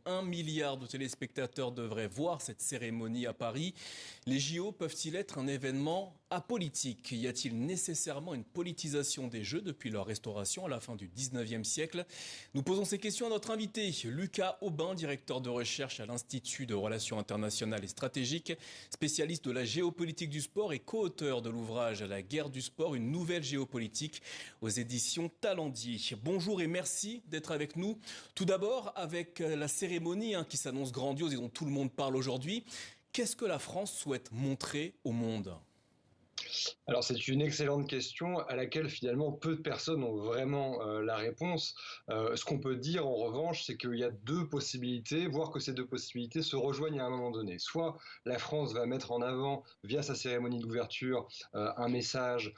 1 milliard de téléspectateurs devraient voir cette cérémonie à Paris. Les JO peuvent-ils être un événement apolitique? Y a-t-il nécessairement une politisation des Jeux depuis leur restauration à la fin du 19e siècle? Nous posons ces questions à notre invité, Lucas Aubin, directeur de recherche à l'Institut de Relations internationales et stratégiques, spécialiste de la géopolitique du sport et co-auteur de l'ouvrage La guerre du sport, une nouvelle géopolitique aux éditions Talendier. Bonjour et merci d'être avec nous. Tout d'abord, avec la cérémonie qui s'annonce grandiose et dont tout le monde parle aujourd'hui, qu'est-ce que la France souhaite montrer au monde ? Alors c'est une excellente question à laquelle finalement peu de personnes ont vraiment la réponse. Ce qu'on peut dire en revanche, c'est qu'il y a deux possibilités, voire que ces deux possibilités se rejoignent à un moment donné. Soit la France va mettre en avant, via sa cérémonie d'ouverture, un message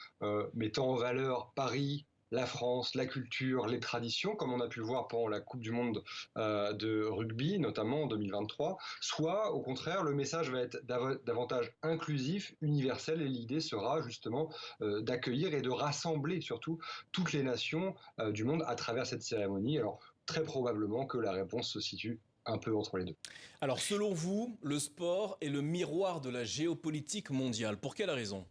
mettant en valeur Paris, la France, la culture, les traditions, comme on a pu le voir pendant la Coupe du Monde de rugby, notamment en 2023, soit au contraire, le message va être davantage inclusif, universel, et l'idée sera justement d'accueillir et de rassembler surtout toutes les nations du monde à travers cette cérémonie. Alors très probablement que la réponse se situe un peu entre les deux. Alors selon vous, le sport est le miroir de la géopolitique mondiale. Pour quelle raison ?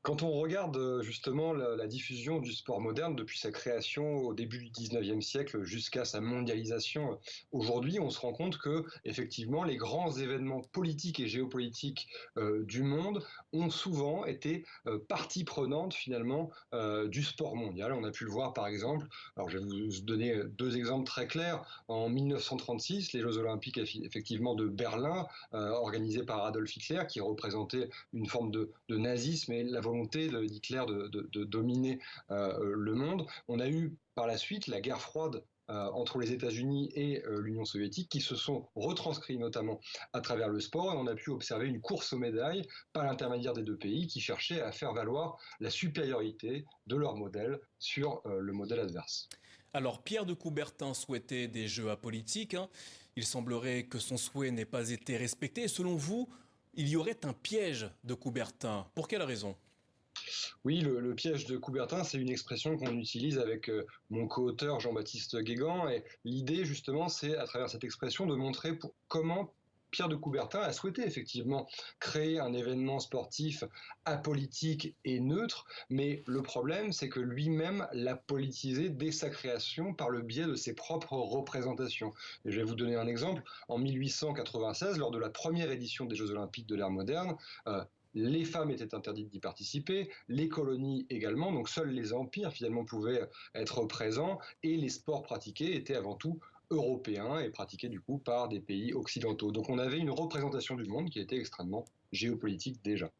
Quand on regarde justement la diffusion du sport moderne depuis sa création au début du 19e siècle jusqu'à sa mondialisation aujourd'hui, on se rend compte que effectivement les grands événements politiques et géopolitiques du monde ont souvent été partie prenante finalement du sport mondial. On a pu le voir par exemple, alors je vais vous donner deux exemples très clairs. En 1936, les Jeux Olympiques effectivement de Berlin, organisés par Adolf Hitler, qui représentait une forme de nazisme et la volonté d'Hitler de dominer le monde. On a eu par la suite la guerre froide entre les États-Unis et l'Union soviétique qui se sont retranscrits notamment à travers le sport, et on a pu observer une course aux médailles par l'intermédiaire des deux pays qui cherchaient à faire valoir la supériorité de leur modèle sur le modèle adverse. Alors Pierre de Coubertin souhaitait des Jeux apolitiques. Il semblerait que son souhait n'ait pas été respecté. Selon vous, il y aurait un piège de Coubertin. Pour quelle raison ? Oui, le piège de Coubertin, c'est une expression qu'on utilise avec mon co-auteur Jean-Baptiste Guégan. Et l'idée, justement, c'est à travers cette expression de montrer comment Pierre de Coubertin a souhaité effectivement créer un événement sportif apolitique et neutre, mais le problème, c'est que lui-même l'a politisé dès sa création par le biais de ses propres représentations. Et je vais vous donner un exemple. En 1896, lors de la première édition des Jeux Olympiques de l'ère moderne, les femmes étaient interdites d'y participer, les colonies également, donc seuls les empires finalement pouvaient être présents, et les sports pratiqués étaient avant tout européens et pratiqués du coup par des pays occidentaux. Donc on avait une représentation du monde qui était extrêmement géopolitique déjà.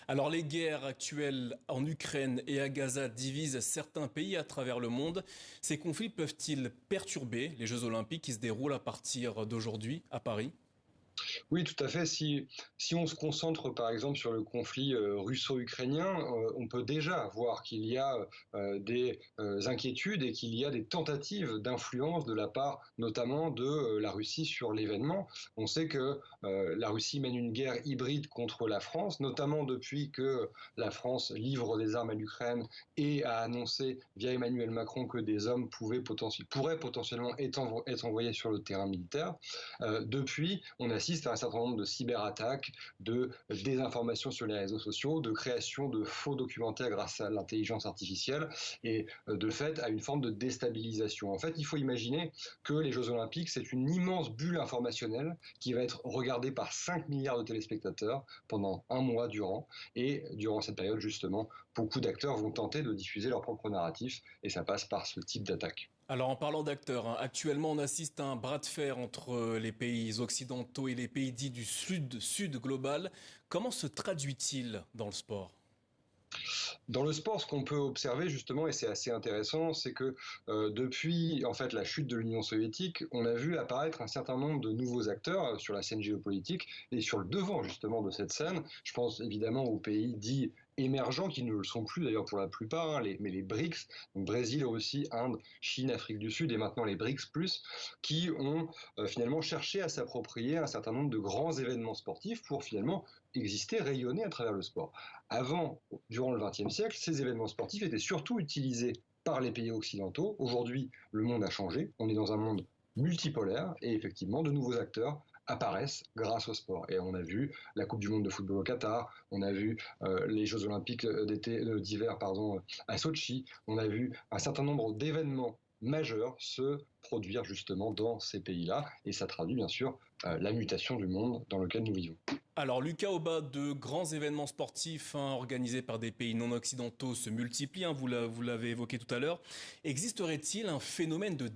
Alors les guerres actuelles en Ukraine et à Gaza divisent certains pays à travers le monde. Ces conflits peuvent-ils perturber les Jeux Olympiques qui se déroulent à partir d'aujourd'hui à Paris ? Oui, tout à fait. Si on se concentre par exemple sur le conflit russo-ukrainien, on peut déjà voir qu'il y a des inquiétudes et qu'il y a des tentatives d'influence de la part notamment de la Russie sur l'événement. On sait que la Russie mène une guerre hybride contre la France, notamment depuis que la France livre des armes à l'Ukraine et a annoncé via Emmanuel Macron que des hommes pourraient potentiellement être envoyés sur le terrain militaire. Depuis, on assiste à un certain nombre de cyberattaques, de désinformation sur les réseaux sociaux, de création de faux documentaires grâce à l'intelligence artificielle et de fait à une forme de déstabilisation. En fait, il faut imaginer que les Jeux Olympiques, c'est une immense bulle informationnelle qui va être regardée par 5 milliards de téléspectateurs pendant un mois durant. Et durant cette période, justement, beaucoup d'acteurs vont tenter de diffuser leur propre narratif et ça passe par ce type d'attaque. Alors en parlant d'acteurs, actuellement on assiste à un bras de fer entre les pays occidentaux et les pays dits du sud global. Comment se traduit-il dans le sport ? Dans le sport, ce qu'on peut observer justement, et c'est assez intéressant, c'est que depuis en fait la chute de l'Union soviétique, on a vu apparaître un certain nombre de nouveaux acteurs sur la scène géopolitique et sur le devant justement de cette scène. Je pense évidemment aux pays dits émergents, qui ne le sont plus d'ailleurs pour la plupart, mais les BRICS, donc Brésil, Russie, Inde, Chine, Afrique du Sud et maintenant les BRICS+, qui ont finalement cherché à s'approprier un certain nombre de grands événements sportifs pour finalement exister, rayonner à travers le sport. Avant, durant le XXe siècle, ces événements sportifs étaient surtout utilisés par les pays occidentaux. Aujourd'hui, le monde a changé. On est dans un monde multipolaire et effectivement de nouveaux acteurs apparaissent grâce au sport. Et on a vu la Coupe du Monde de football au Qatar, on a vu les Jeux Olympiques d'hiver à Sochi, on a vu un certain nombre d'événements majeurs se produire justement dans ces pays-là. Et ça traduit bien sûr la mutation du monde dans lequel nous vivons. Alors Lucas Auba, de grands événements sportifs organisés par des pays non occidentaux se multiplient, vous l'avez évoqué tout à l'heure. Existerait-il un phénomène de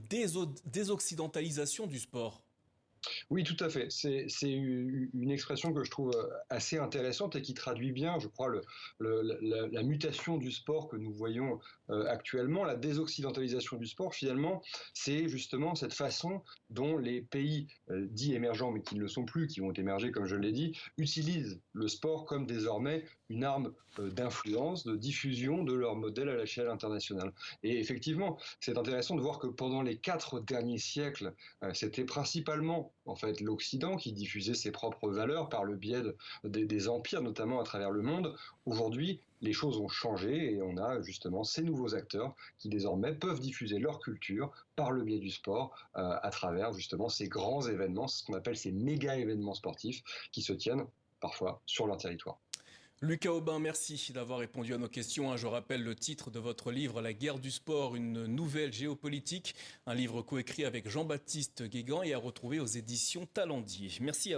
désoccidentalisation du sport ? Oui, tout à fait. C'est une expression que je trouve assez intéressante et qui traduit bien, je crois, la mutation du sport que nous voyons actuellement. La désoccidentalisation du sport, finalement, c'est justement cette façon dont les pays dits émergents, mais qui ne le sont plus, qui ont émergé, comme je l'ai dit, utilisent le sport comme désormais une arme d'influence, de diffusion de leur modèle à l'échelle internationale. Et effectivement, c'est intéressant de voir que pendant les 4 derniers siècles, c'était principalement en fait l'Occident qui diffusait ses propres valeurs par le biais des empires, notamment à travers le monde. Aujourd'hui, les choses ont changé et on a justement ces nouveaux acteurs qui désormais peuvent diffuser leur culture par le biais du sport à travers justement ces grands événements, ce qu'on appelle ces méga événements sportifs qui se tiennent parfois sur leur territoire. Lucas Aubin, merci d'avoir répondu à nos questions. Je rappelle le titre de votre livre, La guerre du sport, une nouvelle géopolitique, un livre coécrit avec Jean-Baptiste Guégan et à retrouver aux éditions Talendier. Merci à vous.